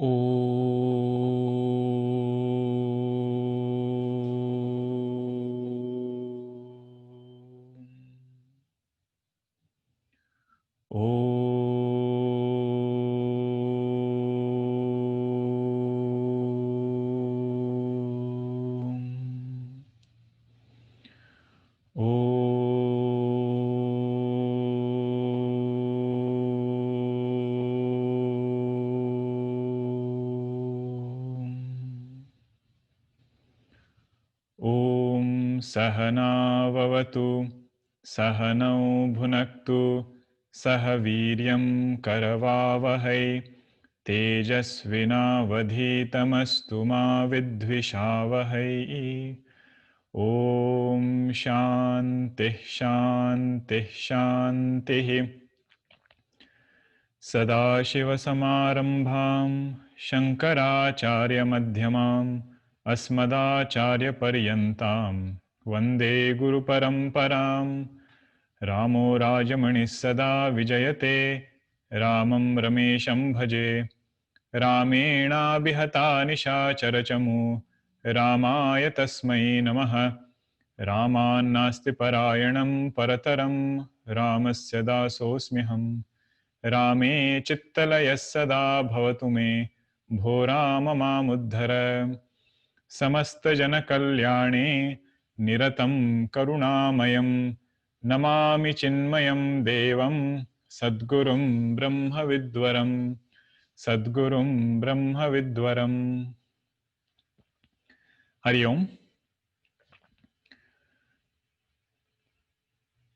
Om. Om Sahana Vavatu Sahanau Bhunaktu Sahaviryam Karavavahai Tejasvinavadhitamastu ma vidvishavahai. Om Shanti Shanti Shanti. Sadashivasamarambham Shankaracharya Madhyamam Asmadacharya Paryantam Vande Guru Paramparam. Ramo Rajamani Sada Vijayate Ramam Ramesham Bhaje Ramena Bihata Nishacharachamu Ramaya Tasmai Namaha. Raman Nasti Parayanam Parataram Ramasya Dasosmiham. रामे चित्तलयः सदा भवतु मे भो राम मामुद्धर समस्तजनकल्याणे निरतं करुणामयं नमामि चिन्मयं देवं सद्गुरुं ब्रह्मविद्वरं Hari Om.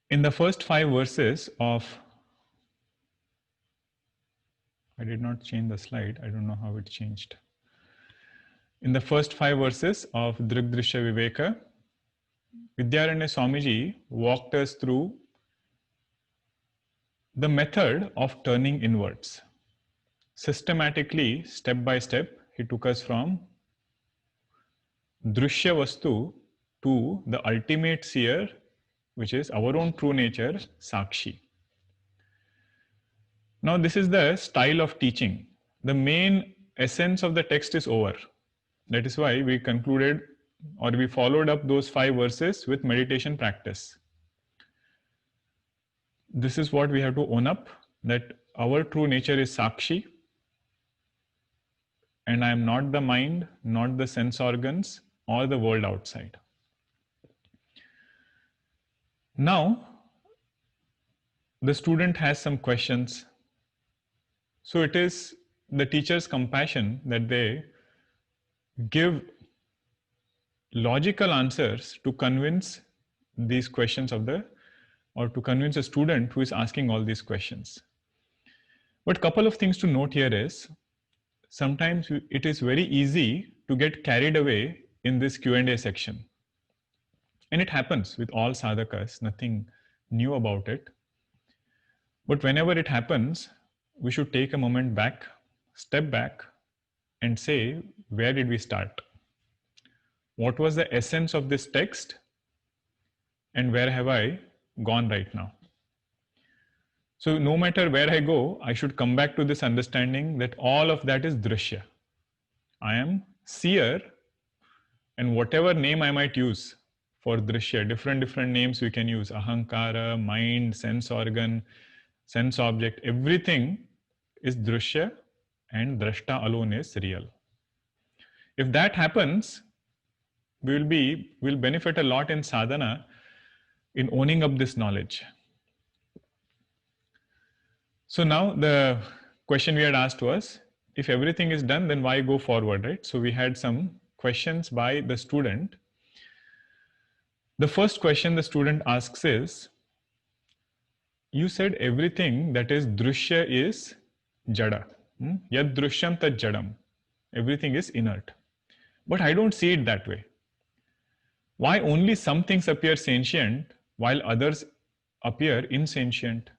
In the first 5 verses of, I did not change the slide, I don't know how it changed. In the first 5 verses of Drigdrishya Viveka, Vidyaranya Swamiji walked us through the method of turning inwards. Systematically, step by step, he took us from Drishya Vastu to the ultimate seer, which is our own true nature, Sakshi. Now, this is the style of teaching. The main essence of the text is over. That is why we concluded, or we followed up those 5 verses with meditation practice. This is what we have to own up, that our true nature is Sakshi, and I am not the mind, not the sense organs, or the world outside. Now, the student has some questions. So it is the teacher's compassion that they give logical answers to convince these questions of the, or to convince a student who is asking all these questions. But couple of things to note here is, sometimes it is very easy to get carried away in this Q&A section. And it happens with all sadhakas, nothing new about it. But whenever it happens, we should take a moment back, step back, and say, where did we start? What was the essence of this text? And where have I gone right now? So no matter where I go, I should come back to this understanding that all of that is drishya. I am seer, and whatever name I might use for drishya, different names we can use, ahankara, mind, sense organ, sense object, everything is drishya, and drashta alone is real. If that happens, we'll benefit a lot in sadhana in owning up this knowledge. So now the question we had asked was, if everything is done, then why go forward, right? So we had some questions by the student. The first question the student asks is, you said everything that is drishya is jada. Yad drishyam tat jadam. Everything is inert. But I don't see it that way. Why only some things appear sentient while others appear insentient?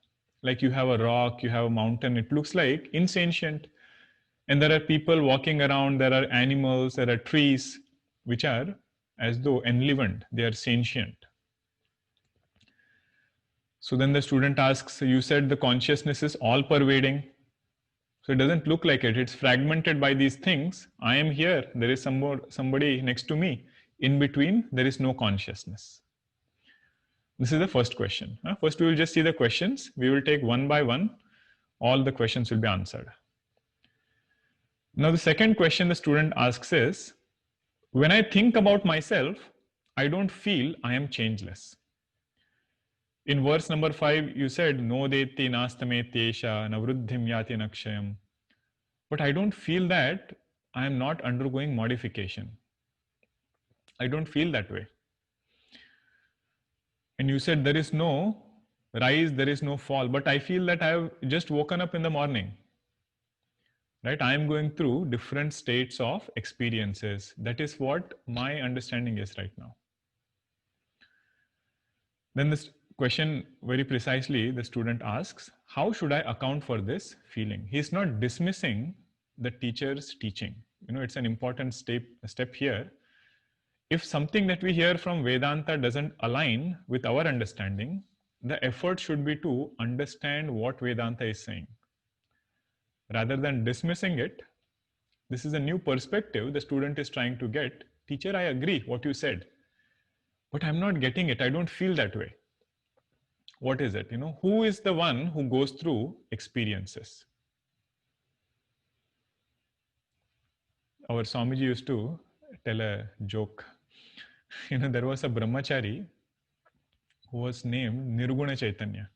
Like you have a rock, you have a mountain, it looks like insentient. And there are people walking around, there are animals, there are trees, which are as though enlivened, they are sentient. So then the student asks, you said the consciousness is all pervading. So it doesn't look like it. It's fragmented by these things. I am here. There is somebody next to me. In between, there is no consciousness. This is the first question. First, we will just see the questions. We will take one by one. All the questions will be answered. Now, the second question the student asks is, when I think about myself, I don't feel I am changeless. In verse number 5, you said, no deti nastametyesha navruddhim yati nakshayam. But I don't feel that I am not undergoing modification. I don't feel that way. And you said there is no rise, there is no fall, but I feel that I have just woken up in the morning. Right? I am going through different states of experiences. That is what my understanding is right now. Then this question, very precisely, the student asks, how should I account for this feeling? He is not dismissing the teacher's teaching. It's an important step here. If something that we hear from Vedanta doesn't align with our understanding, the effort should be to understand what Vedanta is saying. Rather than dismissing it, this is a new perspective the student is trying to get. Teacher, I agree what you said, but I'm not getting it. I don't feel that way. What is it? Who is the one who goes through experiences? Our Swamiji used to tell a joke. There was a brahmachari who was named Nirguna Chaitanya.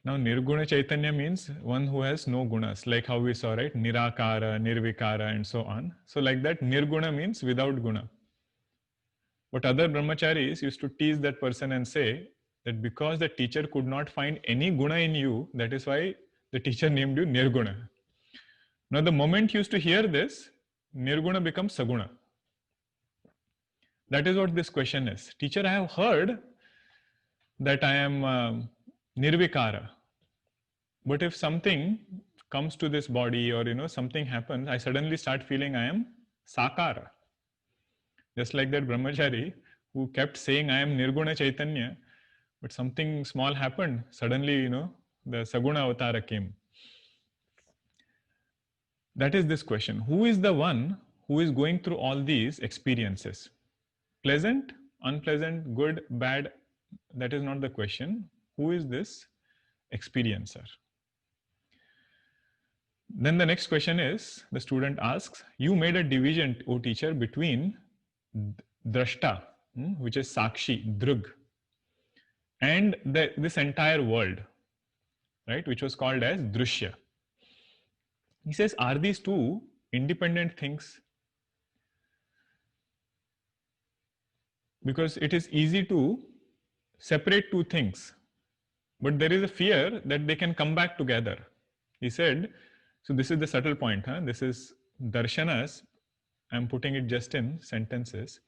Now, Nirguna Chaitanya means one who has no gunas, like how we saw, right? Nirakara, Nirvikara, and so on. So like that, Nirguna means without guna. But other brahmacharis used to tease that person and say that because the teacher could not find any guna in you, that is why the teacher named you Nirguna. Now, the moment you used to hear this, Nirguna becomes Saguna. That is what this question is. Teacher, I have heard that I am Nirvikara. But if something comes to this body or something happens, I suddenly start feeling I am Sakara. Just like that brahmachari who kept saying I am Nirguna Chaitanya, but something small happened, suddenly the Saguna Avatara came. That is this question. Who is the one who is going through all these experiences? Pleasant, unpleasant, good, bad, that is not the question. Who is this experiencer? Then the next question is, the student asks, you made a division, O teacher, between drashta, which is sakshi, drug, and this entire world, right, which was called as drushya. He says, are these two independent things? Because it is easy to separate two things, but there is a fear that they can come back together. He said, so this is the subtle point. This is darshanas. I'm putting it just in sentences.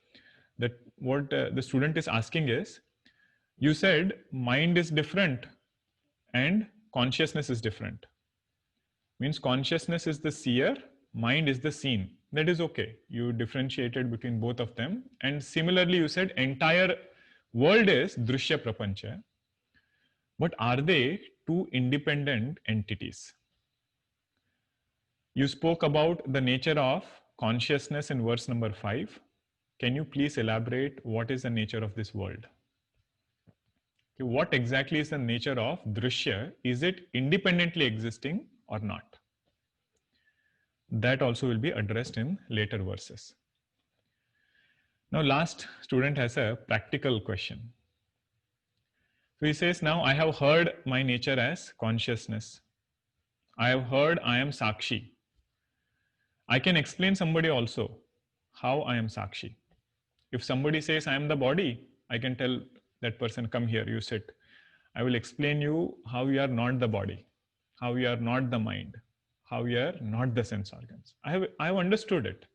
That what the student is asking is, you said mind is different and consciousness is different. Means consciousness is the seer, mind is the seen. That is okay. You differentiated between both of them. And similarly, you said entire world is drushya prapancha. But are they two independent entities? You spoke about the nature of consciousness in verse number 5. Can you please elaborate what is the nature of this world? Okay, what exactly is the nature of drushya? Is it independently existing or not? That also will be addressed in later verses. Now, last student has a practical question. So he says, now I have heard my nature as consciousness. I have heard I am Sakshi. I can explain somebody also how I am Sakshi. If somebody says I am the body, I can tell that person, come here, you sit. I will explain you how you are not the body, how you are not the mind, how you are not the sense organs. I have understood it.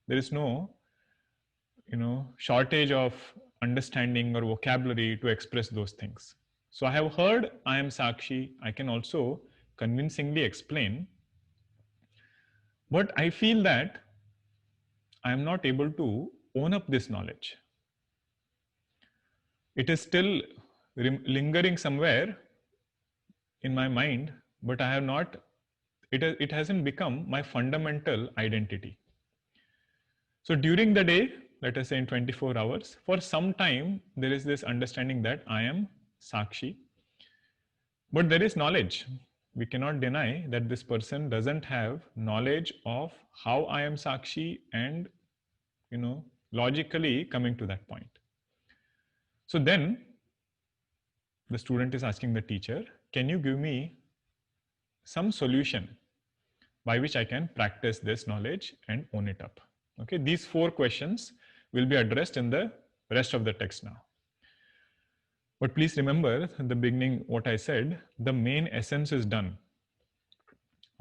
There is no shortage of understanding or vocabulary to express those things. So I have heard I am Sakshi. I can also convincingly explain. But I feel that I am not able to own up this knowledge. It is still lingering somewhere in my mind, but I have not, it hasn't become my fundamental identity. So during the day, let us say in 24 hours, for some time, there is this understanding that I am Sakshi, but there is knowledge. We cannot deny that this person doesn't have knowledge of how I am Sakshi and, logically coming to that point. So then the student is asking the teacher, can you give me some solution by which I can practice this knowledge and own it up? Okay, these 4 questions will be addressed in the rest of the text now. But please remember at the beginning what I said, the main essence is done.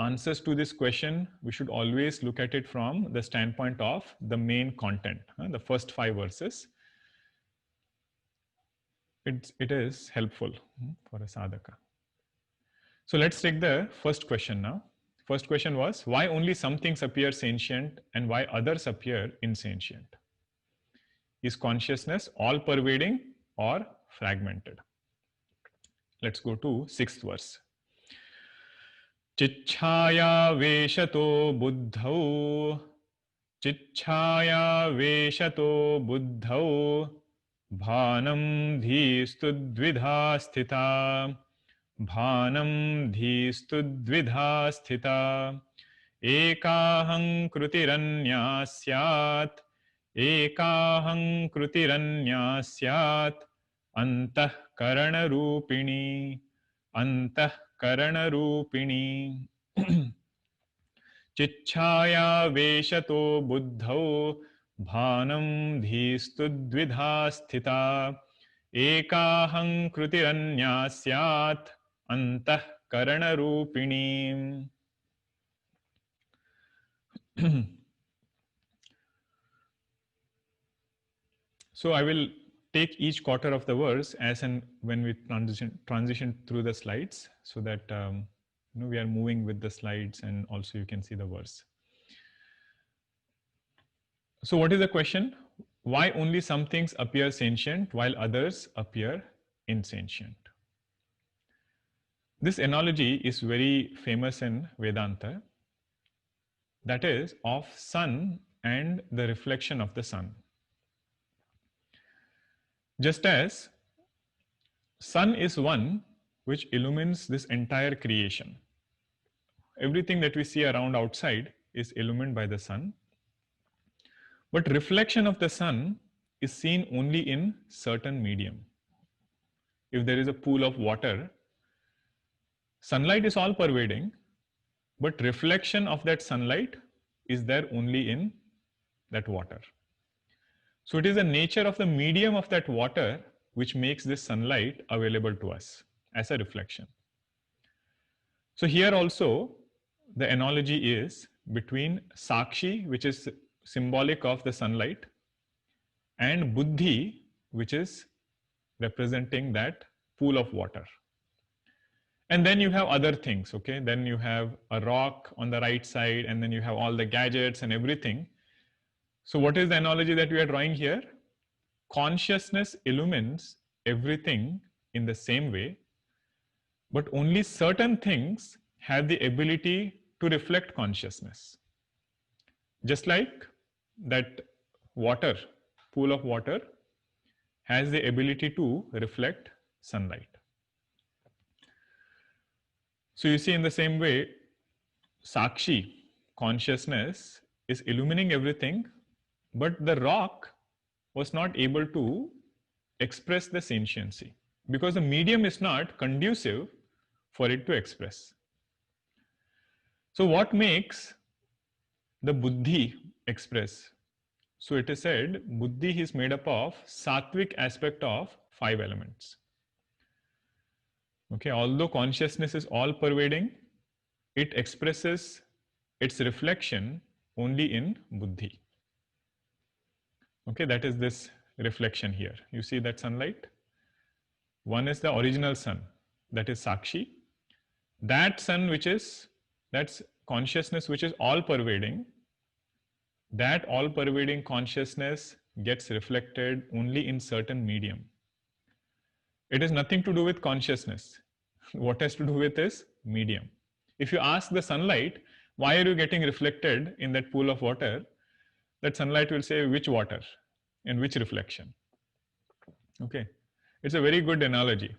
Answers to this question, we should always look at it from the standpoint of the main content, the first 5 verses. It is helpful for a sadhaka. So let's take the first question now. First question was, why only some things appear sentient and why others appear insentient? Is consciousness all-pervading or fragmented? Let's go to 6th verse. Chichhaya veshato buddhau, chichhaya veshato buddhau, bhanam dhistu dvidha sthita, bhanam dhistu dvidha sthita, ekaham krutiranya syat, ekaham krutiranya syat, antah karana rupini, antah karana rupini. Chichhaya veshato buddhau, bhanam dhistu dvidha sthita, ekaham krutiranya syat, antah karana rupini. So I will take each quarter of the verse as and when we transition through the slides, so that we are moving with the slides and also you can see the verse. So what is the question? Why only some things appear sentient while others appear insentient? This analogy is very famous in Vedanta, that is of sun and the reflection of the sun. Just as sun is one which illumines this entire creation. Everything that we see around outside is illumined by the sun. But reflection of the sun is seen only in certain medium. If there is a pool of water, sunlight is all pervading, but reflection of that sunlight is there only in that water. So it is the nature of the medium of that water which makes this sunlight available to us as a reflection. So here also the analogy is between Sakshi, which is symbolic of the sunlight, and Buddhi, which is representing that pool of water. And then you have other things, okay? Then you have a rock on the right side, and then you have all the gadgets and everything. So what is the analogy that we are drawing here? Consciousness illumines everything in the same way, but only certain things have the ability to reflect consciousness. Just like that water, pool of water, has the ability to reflect sunlight. So you see, in the same way, Sakshi, consciousness, is illumining everything, but the rock was not able to express the sentiency because the medium is not conducive for it to express. So what makes the Buddhi express? So it is said, Buddhi is made up of sattvic aspect of 5 elements. Okay, although consciousness is all pervading, it expresses its reflection only in Buddhi. Okay, that is this reflection here. You see that sunlight? One is the original sun, that is Sakshi. That sun that's consciousness which is all pervading, that all pervading consciousness gets reflected only in certain medium. It has nothing to do with consciousness. what has to do with is medium. If you ask the sunlight, why are you getting reflected in that pool of water, that sunlight will say which water and which reflection. Okay, it's a very good analogy.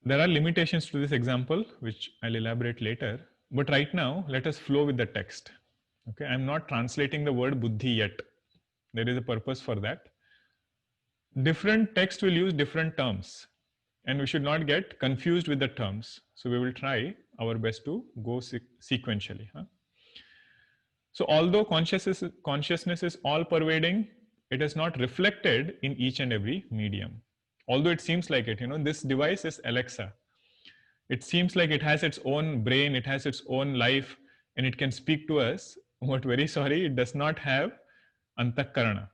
There are limitations to this example, which I'll elaborate later. But right now, let us flow with the text. Okay, I'm not translating the word buddhi yet. There is a purpose for that. Different text will use different terms, and we should not get confused with the terms. So we will try our best to go sequentially. So although consciousness is all pervading, it is not reflected in each and every medium. Although it seems like it, this device is Alexa. It seems like it has its own brain, it has its own life, and it can speak to us. But very sorry, it does not have antakarana.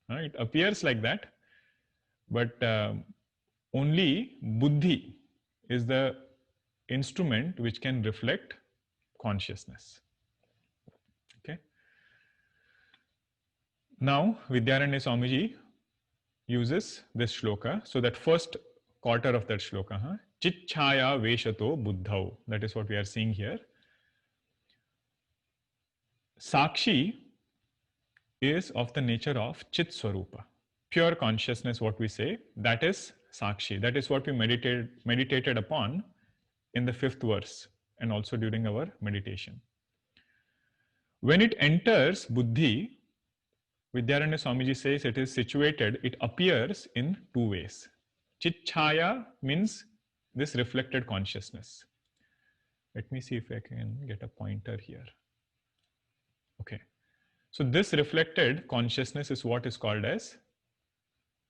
It appears like that, but only buddhi is the instrument which can reflect consciousness. Okay. Now, Vidyaranya Swamiji uses this shloka. So that first quarter of that shloka, Chitchaya Veshato Buddhau. That is what we are seeing here. Sakshi is of the nature of Chit Swarupa. Pure consciousness, what we say, that is Sakshi. That is what we meditated upon in the 5th verse and also during our meditation. When it enters Buddhi, Vidyaranya Swamiji says it is situated, it appears in 2 ways. Chitchaya means this reflected consciousness. Let me see if I can get a pointer here. Okay. So this reflected consciousness is what is called as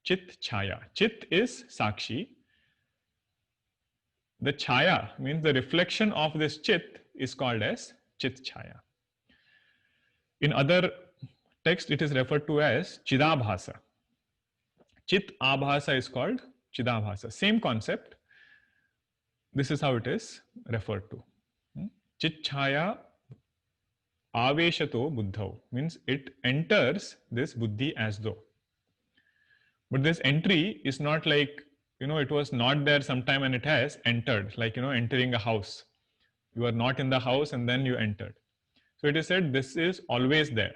Chit Chaya. Chit is Sakshi. The Chaya means the reflection of this Chit is called as Chit Chaya. In other text, it is referred to as Chidabhasa. Chit Abhasa is called Chidabhasa. Same concept. This is how it is referred to. Chit Chaya Aveshato Buddhau means it enters this Buddhi as though. But this entry is not like, it was not there sometime and it has entered, like, entering a house. You are not in the house and then you entered. So it is said this is always there.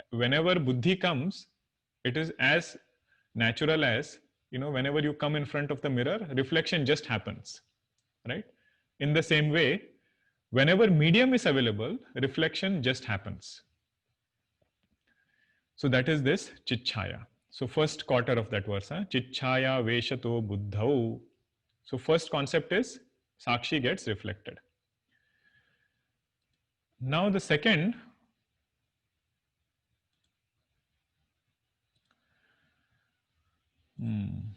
Whenever Buddhi comes, it is as natural as, whenever you come in front of the mirror, reflection just happens, right? In the same way, whenever medium is available, reflection just happens. So that is this Chitchaya. So first quarter of that verse, Chitchaya Veshato Buddhau. So first concept is Sakshi gets reflected. Now the second,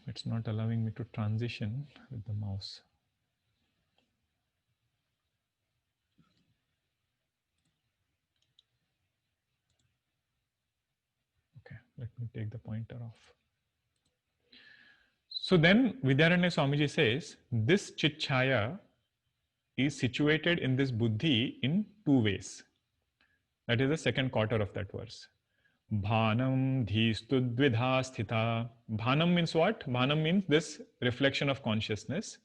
it's not allowing me to transition with the mouse. Okay, let me take the pointer off. So then Vidyaranya Swamiji says this Chitchaya is situated in this Buddhi in 2 ways. That is the second quarter of that verse. Bhanam dhistu dvidha sthita. Bhanam means what? Bhanam means this reflection of consciousness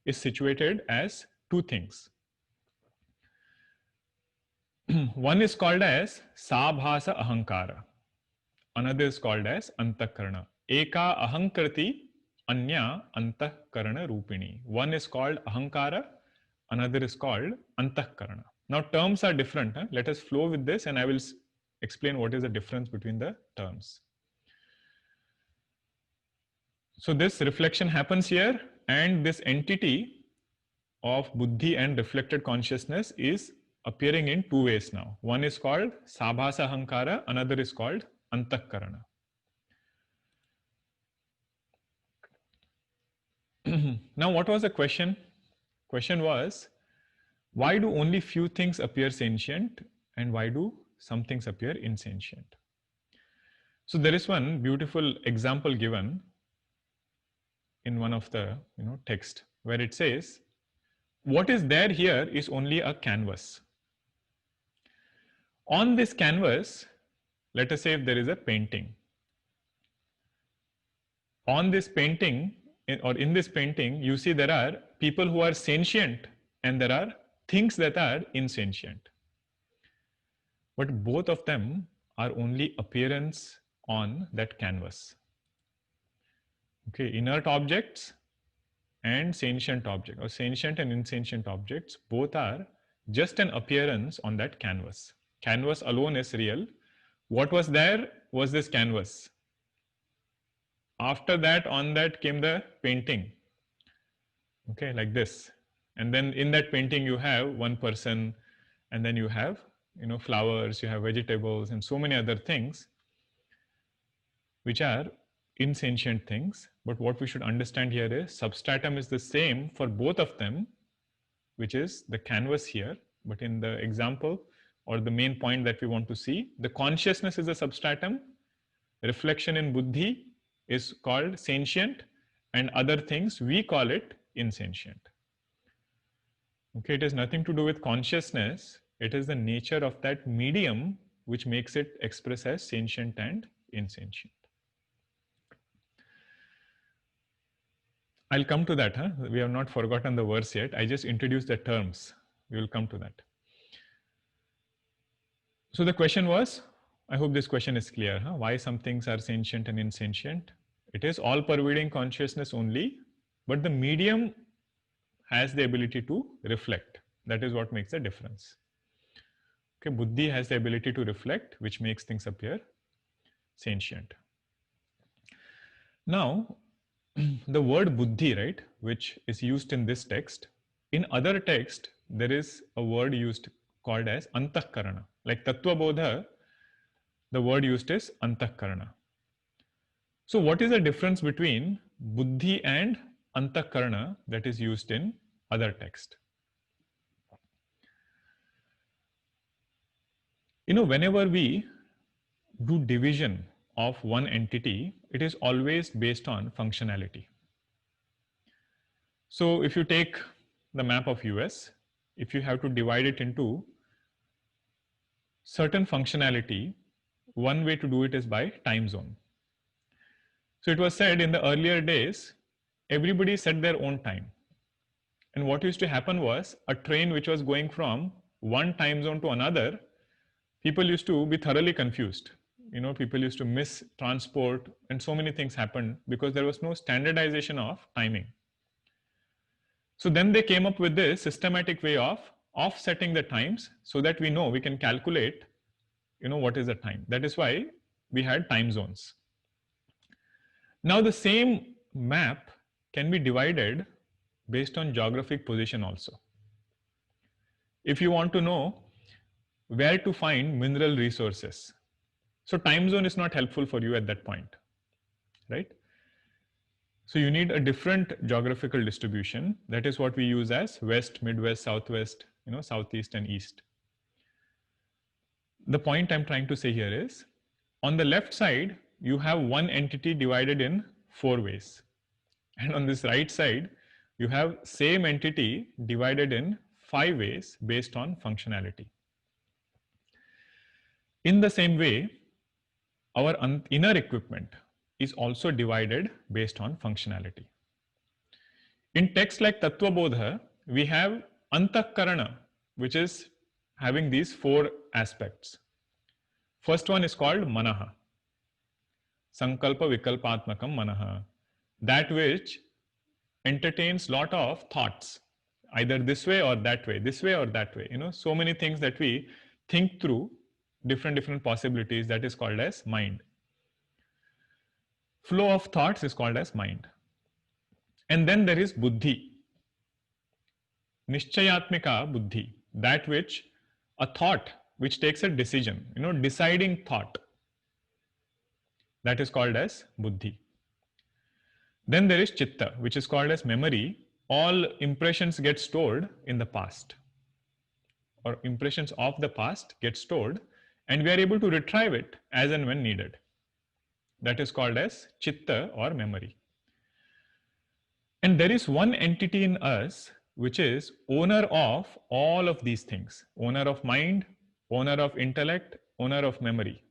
is situated as 2 things. One is called as Sabhasa Ahankara. Another is called as Antakarana. Eka Ahankrati, Anya Antakarana Rupini. One is called Ahankara, another is called Antakarana. Now terms are different. Let us flow with this and I will explain what is the difference between the terms. So this reflection happens here and this entity of Buddhi and reflected consciousness is appearing in 2 ways now. One is called Sabhasa Ahankara, another is called Antakarana. Now what was the question? Question was, why do only few things appear sentient and why do some things appear insentient? So there is one beautiful example given in one of the text where it says, what is there here is only a canvas. On this canvas, let us say if there is a painting. on this painting, or in this painting, you see there are people who are sentient and there are things that are insentient. But both of them are only appearance on that canvas. Okay, inert objects and sentient object, or sentient and insentient objects, both are just an appearance on that canvas. Canvas alone is real. What was there was this canvas. After that, on that came the painting. Okay, like this. And then in that painting you have one person, and then you have, flowers, you have vegetables, and so many other things which are insentient things. But what we should understand here is substratum is the same for both of them, which is the canvas here. But in the example, or the main point that we want to see, the consciousness is a substratum, reflection in buddhi is called sentient, and other things we call it insentient. Okay, it has nothing to do with consciousness. It is the nature of that medium which makes it express as sentient and insentient. I'll come to that. We have not forgotten the verse yet. I just introduced the terms. We will come to that. So the question was, I hope this question is clear. Why some things are sentient and insentient? It is all pervading consciousness only, but the medium has the ability to reflect. That is what makes the difference. Okay, buddhi has the ability to reflect, which makes things appear sentient. Now, the word buddhi, right, which is used in this text, in other text, there is a word used called as antahkarana. Like Tattva Bodha, the word used is antahkarana. So what is the difference between buddhi and antahkarana that is used in other text? Whenever we do division of one entity, it is always based on functionality. So if you take the map of US, if you have to divide it into certain functionality, one way to do it is by time zone. So it was said in the earlier days, everybody set their own time. And what used to happen was, a train which was going from one time zone to another, people used to be thoroughly confused. People used to miss transport, and so many things happened because there was no standardization of timing. So then they came up with this systematic way of offsetting the times so that we know, we can calculate, what is the time. That is why we had time zones. Now the same map can be divided based on geographic position also. If you want to know where to find mineral resources, so time zone is not helpful for you at that point, right? So you need a different geographical distribution. That is what we use as west, midwest, southwest, southeast and east. The point I'm trying to say here is, on the left side, you have one entity divided in 4 ways. And on this right side, you have same entity divided in 5 ways based on functionality. In the same way, our inner equipment is also divided based on functionality. In texts like Tattva Bodha, we have antahkarana, which is having these 4 aspects. First one is called manaha. Sankalpa vikalpatmakam manaha. That which entertains lot of thoughts, either this way or that way, this way or that way. So many things that we think through, different possibilities, that is called as mind. Flow of thoughts is called as mind. And then there is buddhi. Nishchayatmika buddhi. That which, a thought which takes a decision, deciding thought. That is called as buddhi. Then there is chitta, which is called as memory. All impressions get stored in the past, or impressions of the past get stored, and we are able to retrieve it as and when needed. That is called as chitta or memory. And there is one entity in us which is owner of all of these things. Owner of mind, owner of intellect, owner of memory.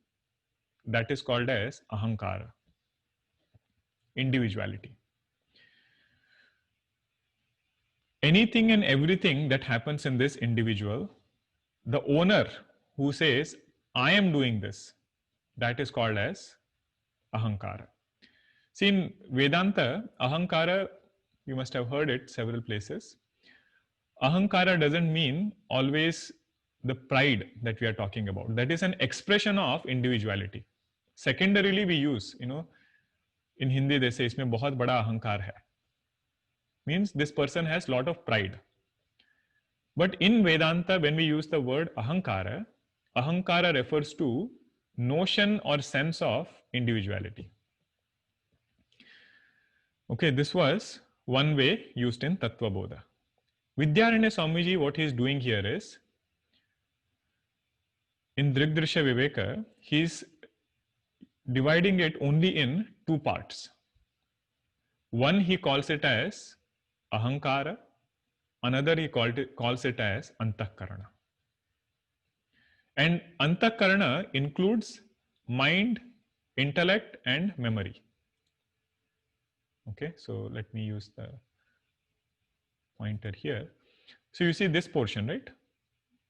That is called as ahankara. individuality. Anything and everything that happens in this individual, the owner who says, I am doing this, that is called as ahankara. See, in Vedanta, ahankara, you must have heard it several places. Ahankara doesn't mean always the pride that we are talking about. That is an expression of individuality. Secondarily, we use, in Hindi they say, इसमें बहुत बड़ा अहंकार है. Means this person has lot of pride. But in Vedanta, when we use the word ahankara, ahankara refers to notion or sense of individuality. Okay, this was one way used in Tattva Bodha. Vidyaranya Swamiji, what he is doing here is, in Drigdrishya Viveka, he is dividing it only in two parts. One he calls it as ahankara, another he calls it as antahkarana. And antahkarana includes mind, intellect and memory. Okay, so let me use the pointer here. So you see this portion, right?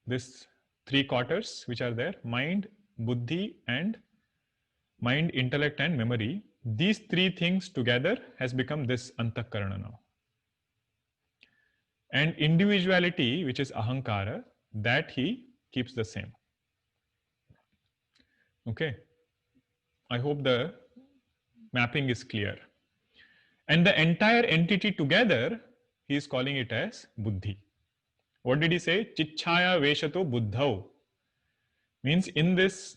This three quarters which are there, mind, buddhi and mind, intellect and memory. These three things together has become this antahkarana now. And individuality, which is ahankara, that he keeps the same. Okay, I hope the mapping is clear. And the entire entity together, he is calling it as buddhi. What did he say? Chichaya veshato buddhau. Means in this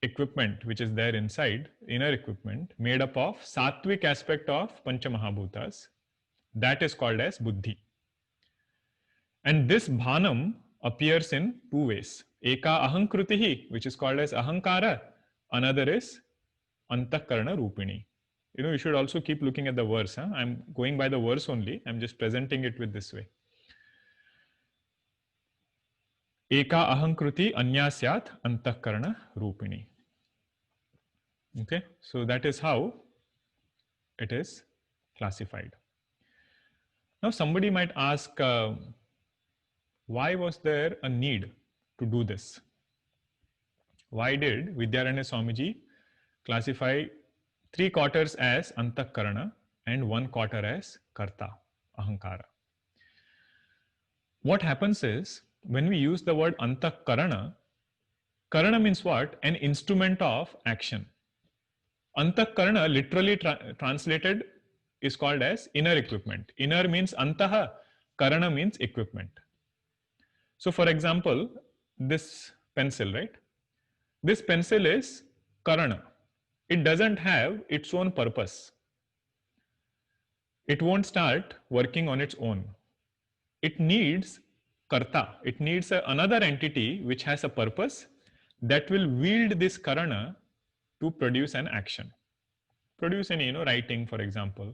equipment which is there inside, inner equipment, made up of sattvic aspect of Panchamahabhutas, that is called as buddhi. And this bhanam appears in two ways. Eka ahankrutihi, which is called as ahankara. Another is antahkarana rupini. You should also keep looking at the verse. I'm going by the verse only. I'm just presenting it with this way. Eka ahankruti anya syat antahkarana rupini. Okay, so that is how it is classified. Now somebody might ask, why was there a need to do this? Why did Vidyaranya Swamiji classify 3 quarters as antahkarana and 1 quarter as karta, ahankara? What happens is, when we use the word antahkarana, karana means what? An instrument of action. Antahkarana literally translated is called as inner equipment. Inner means antaha, karana means equipment. So for example, this pencil, right? This pencil is karana. It doesn't have its own purpose. It won't start working on its own. It needs karta. It needs another entity which has a purpose that will wield this karana to produce an action. Produce any, writing, for example.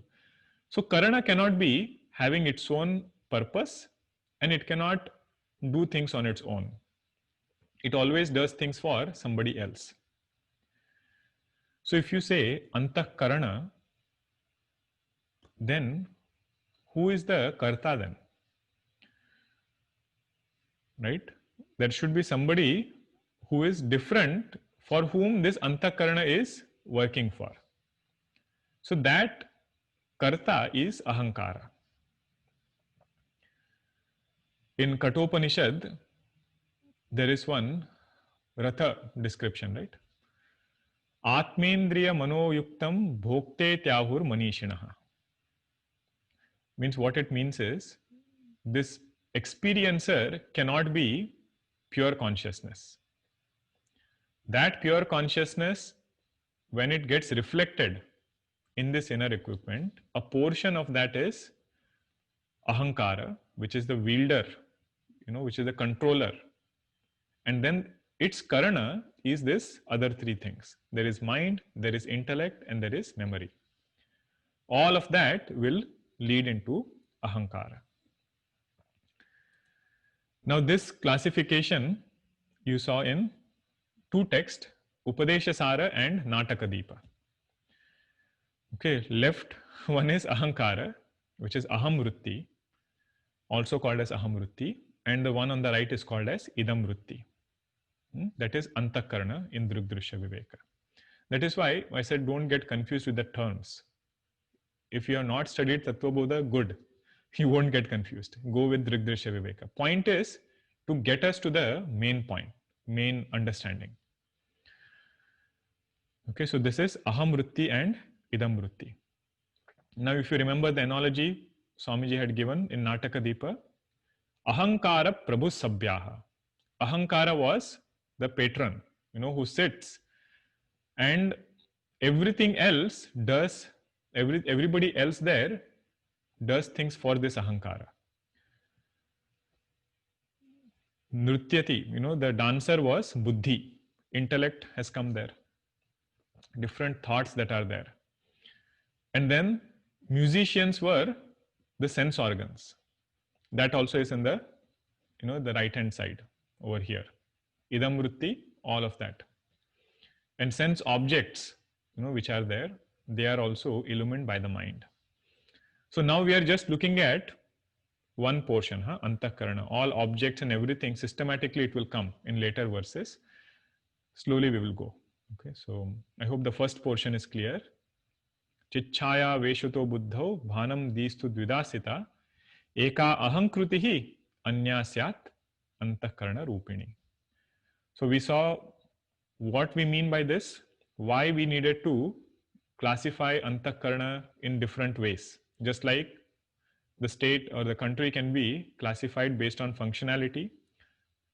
So karana cannot be having its own purpose and it cannot do things on its own. It always does things for somebody else. So if you say antahkarana, then who is the karta then? Right? There should be somebody who is different for whom this antahkarana is working for. So that karta is ahankara. In Kathopanishad, there is one ratha description, right? Atmendriya manoyuktam bhokte tyahur manishinaha. Means what it means is, this experiencer cannot be pure consciousness. That pure consciousness, when it gets reflected in this inner equipment, a portion of that is ahankara, which is the wielder, which is the controller. And then its karana is this other 3 things. There is mind, there is intellect, and there is memory. All of that will lead into ahankara. Now this classification you saw in 2 texts, Upadesha Sara and Nataka Deepa. Okay, left one is ahankara, which is aham vritti, also called as aham vritti, and the one on the right is called as idam vritti. That is antakarana in Drishdrishya Viveka. That is why I said don't get confused with the terms. If you have not studied Tattvabodha, good. You won't get confused. Go with Drishdrishya Viveka. Point is to get us to the main point, main understanding. Okay, so this is aham vritti and idam vritti. Now, if you remember the analogy Swamiji had given in Nataka Deepa, ahankara prabhu sabhyaha. Ahankara was the patron, who sits, and everything else does, everybody else there does things for this ahankara. Nrityati, the dancer was buddhi, intellect has come there, different thoughts that are there. And then musicians were the sense organs. That also is in the, the right hand side over here. Idam vritti, all of that. And sense objects, which are there, they are also illumined by the mind. So now we are just looking at one portion, antakarana. All objects and everything, systematically it will come in later verses. Slowly we will go. Okay, so I hope the first portion is clear. Chichaya veshuto buddhau bhanam distu dvidasita eka ahankrutihi anya syat antakarana rupini. So we saw what we mean by this, why we needed to classify antakarana in different ways. Just like the state or the country can be classified based on functionality.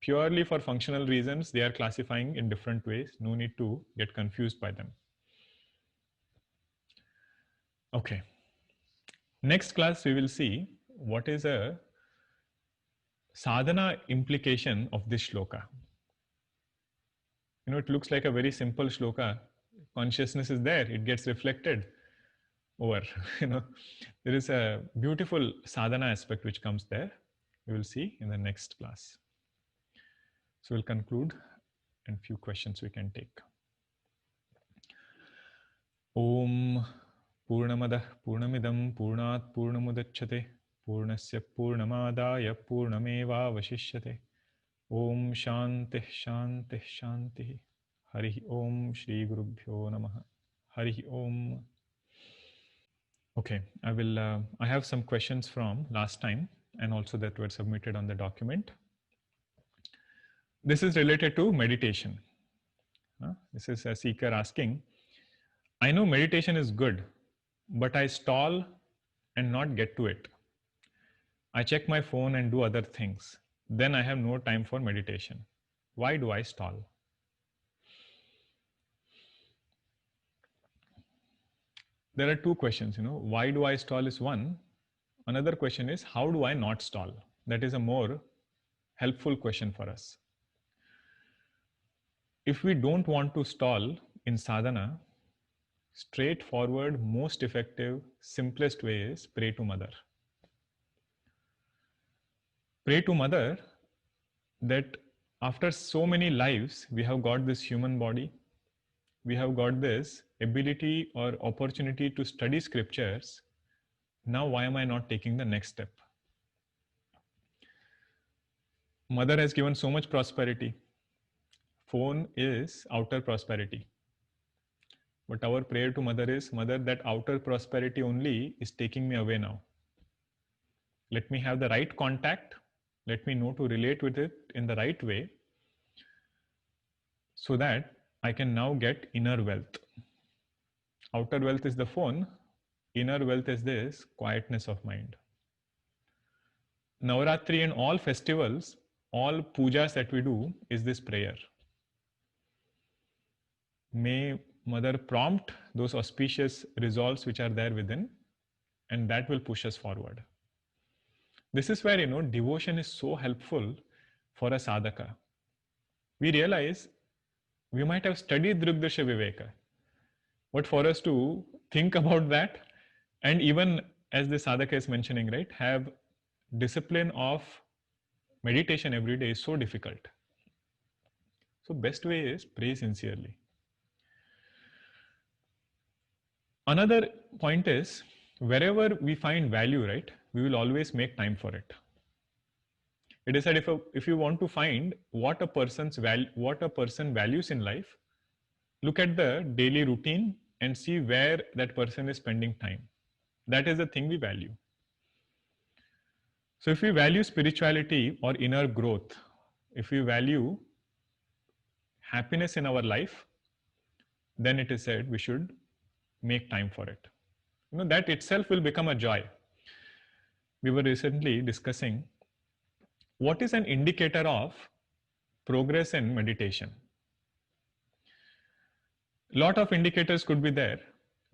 Purely for functional reasons, they are classifying in different ways. No need to get confused by them. Okay. Next class, we will see what is a sadhana implication of this shloka. It looks like a very simple shloka. Consciousness is there, it gets reflected over. There is a beautiful sadhana aspect which comes there. We will see in the next class. So we'll conclude, and few questions we can take. Om Purnamadah Purnamidam Purnat Purnamudachyate Purnasya Purnamadaya Purnameva Vashishyate. Om Shanti Shanti Shanti. Hari Om Shri Gurubhyo Namaha. Hari Om. Okay, I have some questions from last time and also that were submitted on the document. This is related to meditation. This is a seeker asking, I know meditation is good, but I stall and not get to it. I check my phone and do other things. Then I have no time for meditation. Why do I stall? There are two questions, why do I stall is one. Another question is, how do I not stall? That is a more helpful question for us. If we don't want to stall in sadhana, straightforward, most effective, simplest way is pray to Mother. Pray to Mother that after so many lives, we have got this human body, we have got this ability or opportunity to study scriptures. Now, why am I not taking the next step? Mother has given so much prosperity. Phone is outer prosperity. But our prayer to Mother is, Mother, that outer prosperity only is taking me away now. Let me have the right contact. Let me know to relate with it in the right way so that I can now get inner wealth. Outer wealth is the phone. Inner wealth is this quietness of mind. Navaratri and all festivals, all pujas that we do is this prayer. May Mother prompt those auspicious resolves which are there within, and that will push us forward. This is where, devotion is so helpful for a sadhaka. We realize we might have studied Drishdrishya Viveka, but for us to think about that, and even as the sadhaka is mentioning, right, have discipline of meditation every day is so difficult. So best way is pray sincerely. Another point is, wherever we find value, right, we will always make time for it. It is that if you want to find what a person values in life, look at the daily routine and see where that person is spending time. That is the thing we value. So if we value spirituality or inner growth, if we value happiness in our life, then it is said we should make time for it. That itself will become a joy. We were recently discussing what is an indicator of progress in meditation. Lot of indicators could be there.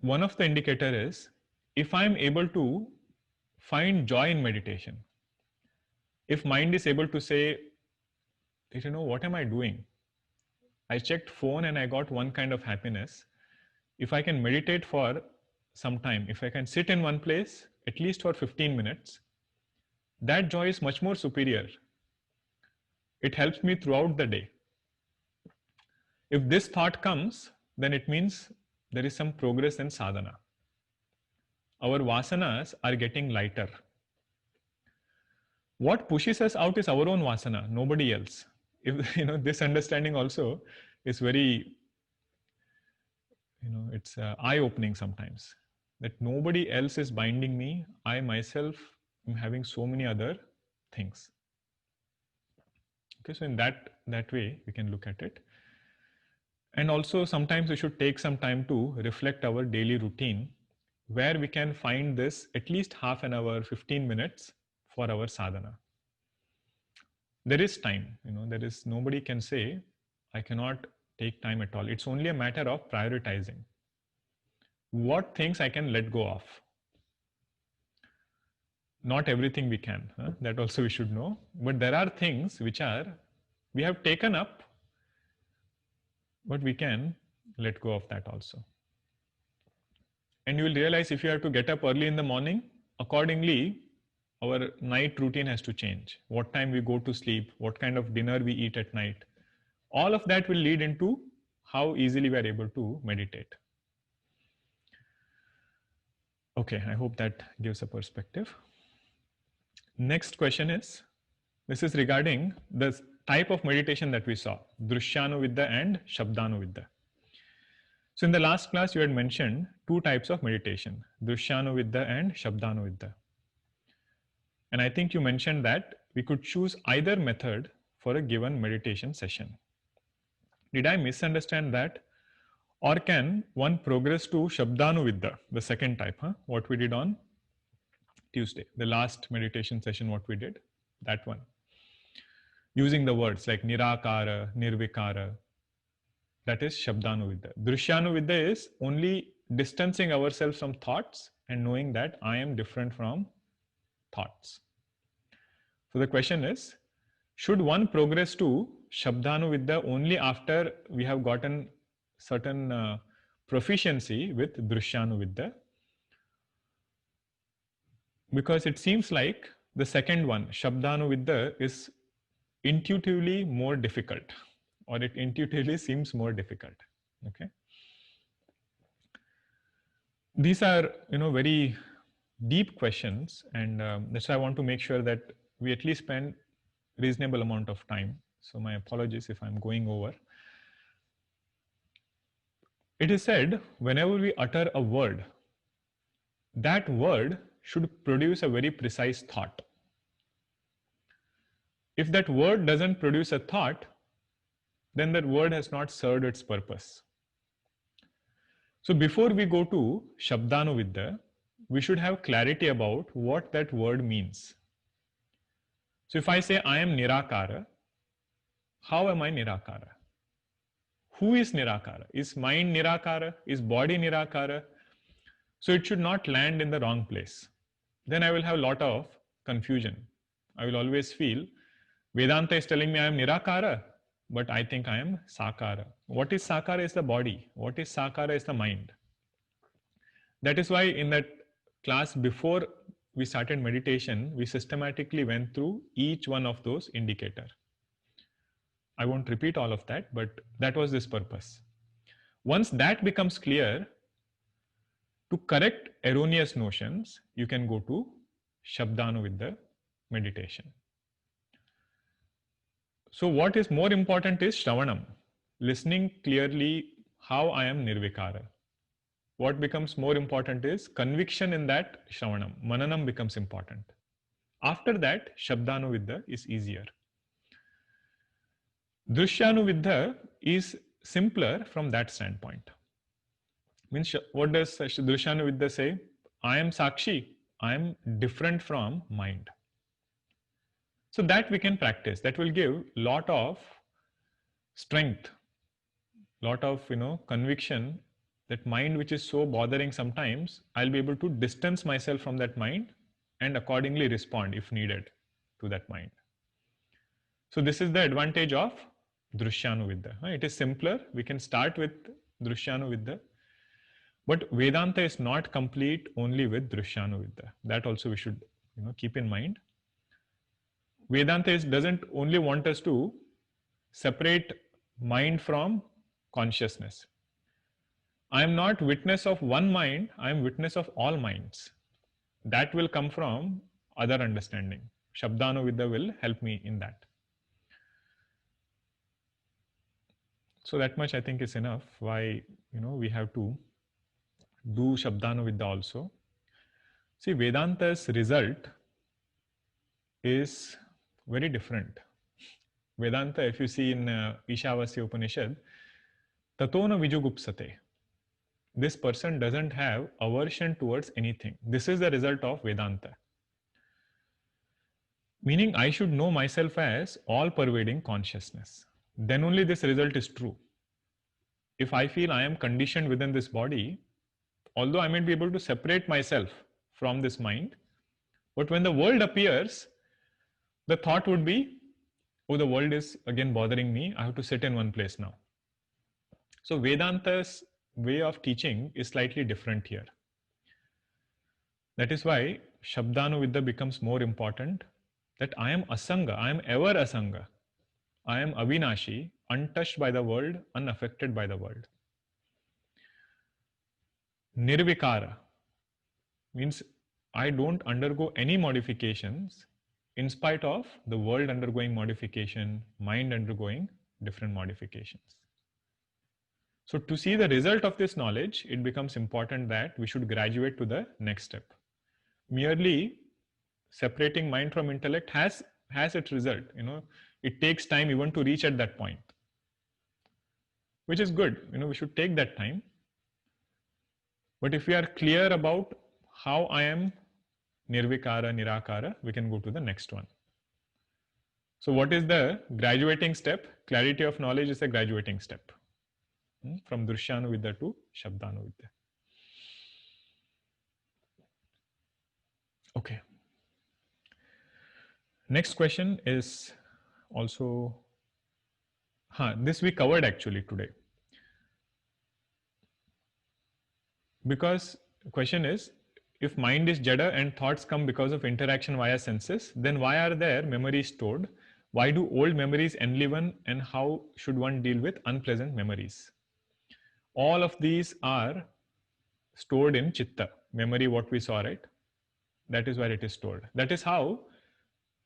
One of the indicator is, if I am able to find joy in meditation, if mind is able to say, what am I doing? I checked phone and I got one kind of happiness. If I can meditate for some time, if I can sit in one place at least for 15 minutes, that joy is much more superior. It helps me throughout the day. If this thought comes, then it means there is some progress in sadhana. Our vasanas are getting lighter. What pushes us out is our own vasana, nobody else. If this understanding also is very, it's eye-opening sometimes, that nobody else is binding me. I myself am having so many other things. Okay, so in that way we can look at it. And also sometimes we should take some time to reflect our daily routine, where we can find this at least half an hour, 15 minutes for our sadhana. There is time, there is, nobody can say I cannot take time at all. It's only a matter of prioritizing. What things I can let go of. Not everything we can, that also we should know. But there are things which we have taken up, but we can let go of that also. And you will realize if you have to get up early in the morning, accordingly, our night routine has to change. What time we go to sleep, what kind of dinner we eat at night. All of that will lead into how easily we are able to meditate. Okay, I hope that gives a perspective. Next question is, this is regarding the type of meditation that we saw, Drushyanuvidya and Shabdanuvidya. So in the last class, you had mentioned two types of meditation, Drushyanuvidya and Shabdanuvidya. And I think you mentioned that we could choose either method for a given meditation session. Did I misunderstand that? Or can one progress to Shabdanuvidya, the second type, what we did on Tuesday, the last meditation session, what we did, that one. Using the words like Nirakara, Nirvikara, that is Shabdanuvidya. Drushyanuvidya is only distancing ourselves from thoughts and knowing that I am different from thoughts. So the question is, should one progress to Shabdanuvidya only after we have gotten certain proficiency with Drushyanuvidya? Because it seems like the second one, Shabdanuvidya, is intuitively more difficult, or it intuitively seems more difficult. Okay. These are, very deep questions, and that's why I want to make sure that we at least spend reasonable amount of time. So my apologies if I'm going over. It is said, whenever we utter a word, that word should produce a very precise thought. If that word doesn't produce a thought, then that word has not served its purpose. So before we go to Shabdanuvidya, we should have clarity about what that word means. So if I say I am Nirakara, how am I Nirakara? Who is Nirakara? Is mind Nirakara? Is body Nirakara? So it should not land in the wrong place. Then I will have a lot of confusion. I will always feel Vedanta is telling me I am Nirakara, but I think I am Sakara. What is Sakara is the body. What is Sakara is the mind. That is why in that class before we started meditation, we systematically went through each one of those indicators. I won't repeat all of that, but that was this purpose. Once that becomes clear, To correct erroneous notions, you can go to Shabdanuvidya meditation. So what is more important is Shravanam, listening clearly how I am Nirvikara. What becomes more important is conviction in that Shravanam. Mananam becomes important. After that, Shabdanuvidya is easier. Drishyanuvidya is simpler from that standpoint. Means, what does Drishyanuvidya say? I am Sakshi. I am different from mind. So that we can practice. That will give lot of strength, lot of conviction that mind which is so bothering sometimes, I'll be able to distance myself from that mind and accordingly respond if needed to that mind. So this is the advantage of Drishyanuvidya. It is simpler. We can start with Drishyanuvidya. But Vedanta is not complete only with Drishyanuvidya. That also we should keep in mind. Vedanta doesn't only want us to separate mind from consciousness. I am not witness of one mind, I am witness of all minds. That will come from other understanding. Shabdanuvidya will help me in that. So that much I think is enough why we have to do Shabdanuvidya also. See, Vedanta's result is very different. Vedanta, if you see in Ishavasya Upanishad, Tatona Vijugupsate. This person doesn't have aversion towards anything. This is the result of Vedanta. Meaning I should know myself as all-pervading consciousness. Then only this result is true. If I feel I am conditioned within this body, although I might be able to separate myself from this mind, but when the world appears, the thought would be, oh, the world is again bothering me, I have to sit in one place now. So Vedanta's way of teaching is slightly different here. That is why Shabdanuvidya becomes more important, that I am Asanga, I am ever Asanga. I am Avinashi, untouched by the world, unaffected by the world. Nirvikara means I don't undergo any modifications in spite of the world undergoing modification, mind undergoing different modifications. So to see the result of this knowledge, it becomes important that we should graduate to the next step. Merely separating mind from intellect has its result. It takes time even to reach at that point, which is good. We should take that time. But if we are clear about how I am Nirvikara, Nirakara, we can go to the next one. So what is the graduating step? Clarity of knowledge is a graduating step from Drishyanuvidya to Shabdanuvidya. Okay. Next question is also, this we covered actually today. Because the question is, if mind is jada and thoughts come because of interaction via senses, then why are there memories stored? Why do old memories enliven, and how should one deal with unpleasant memories? All of these are stored in Chitta, memory, what we saw, right? That is where it is stored. That is how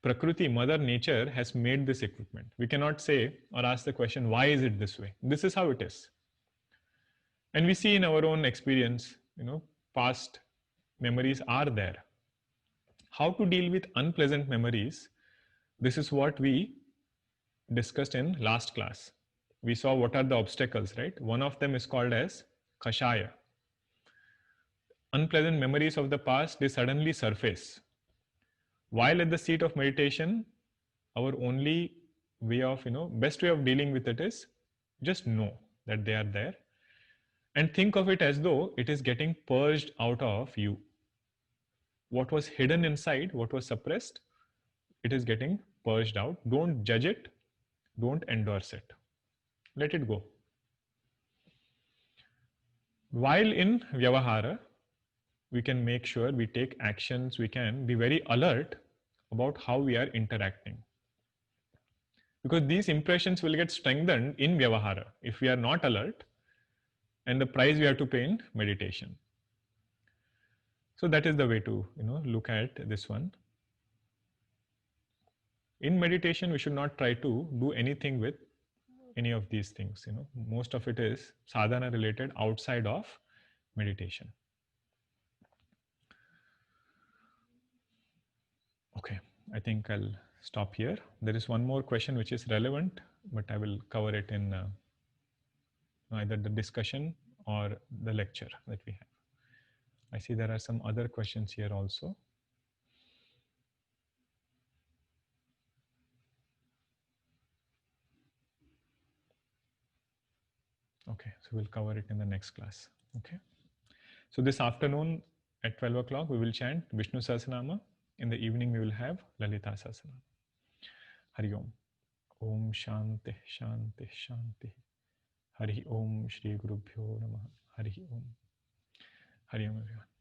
Prakriti, Mother Nature, has made this equipment. We cannot say or ask the question, why is it this way? This is how it is. And we see in our own experience, past memories are there. How to deal with unpleasant memories? This is what we discussed in last class. We saw what are the obstacles, right? One of them is called as Kashaya. Unpleasant memories of the past, they suddenly surface. While at the seat of meditation, our only way of, best way of dealing with it is just know that they are there and think of it as though it is getting purged out of you. What was hidden inside, what was suppressed, it is getting purged out. Don't judge it, don't endorse it. Let it go. While in Vyavahara, we can make sure we take actions, we can be very alert about how we are interacting. Because these impressions will get strengthened in Vyavahara if we are not alert, and the price we have to pay in meditation. So that is the way to, look at this one. In meditation, we should not try to do anything with any of these things. Most of it is sadhana related outside of meditation. Okay, I think I'll stop here. There is one more question which is relevant, but I will cover it in either the discussion or the lecture that we have. I see there are some other questions here also. Okay, so we'll cover it in the next class. Okay. So this afternoon at 12 o'clock, we will chant Vishnu Sahasranama. In the evening, we will have Lalita Sahasranama. Hari Om. Om Shanti Shanti Shanti. Hari Om Shri Guru Bhyo Namaha. Hari Om. Hari Om everyone.